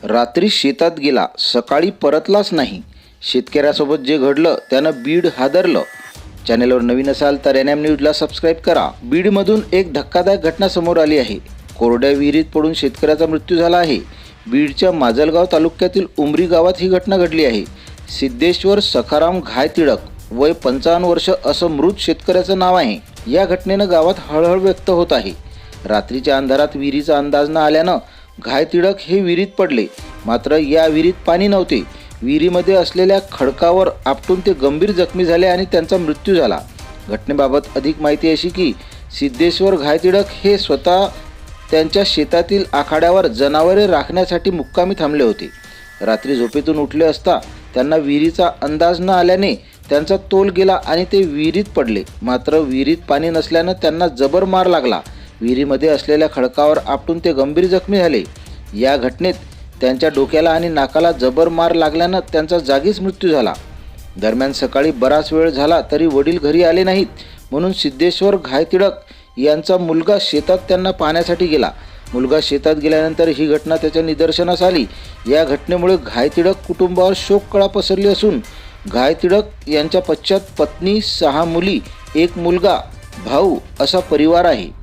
रात्री शेतात गेला, सकाळी परतलाच नाही. शेतकऱ्यासोबत जे घडलं त्यानं बीड हादरलं. चॅनेलवर नवीन असाल तर एनएम न्यूजला सबस्क्राईब करा. बीडमधून एक धक्कादायक घटना समोर आली आहे. कोरड्या विहिरीत पडून शेतकऱ्याचा मृत्यू झाला आहे. बीडच्या माजलगाव तालुक्यातील उमरी गावात ही घटना घडली आहे. सिद्धेश्वर सखाराम घायतिडक वय 55 वर्ष असं मृत शेतकऱ्याचं नाव आहे. या घटनेनं गावात हळहळ व्यक्त होत आहे. रात्रीच्या अंधारात विहिरीचा अंदाज न आल्यानं घायतिडक हे विहिरीत पडले. मात्र या विहिरीत पाणी नव्हते. विहिरीमध्ये असलेल्या खडकावर आपटून ते गंभीर जखमी झाले आणि त्यांचा मृत्यू झाला. घटनेबाबत अधिक माहिती अशी की सिद्धेश्वर घायतिडक हे स्वतः त्यांच्या शेतातील आखाड्यावर जनावरे राखण्यासाठी मुक्कामी थांबले होते. रात्री झोपेतून उठले असता त्यांना विहिरीचा अंदाज न आल्याने त्यांचा तोल गेला आणि ते विहिरीत पडले. मात्र विहिरीत पाणी नसल्यानं त्यांना जबर मार लागला. विहिरीमध्ये असलेल्या खडकावर आपटून ते गंभीर जखमी झाले. या घटनेत त्यांच्या डोक्याला आणि नाकाला जबर मार लागल्यानं त्यांचा जागीच मृत्यू झाला. दरम्यान सकाळी बराच वेळ झाला तरी वडील घरी आले नाहीत, म्हणून सिद्धेश्वर घायतिडक यांचा मुलगा शेतात त्यांना पाहण्यासाठी गेला. मुलगा शेतात गेल्यानंतर ही घटना त्याच्या निदर्शनास आली. या घटनेमुळे घायतिडक कुटुंबावर शोककळा पसरली असून घायतिडक यांच्या पश्चात पत्नी, 6 मुली, 1 मुलगा, भाऊ असा परिवार आहे.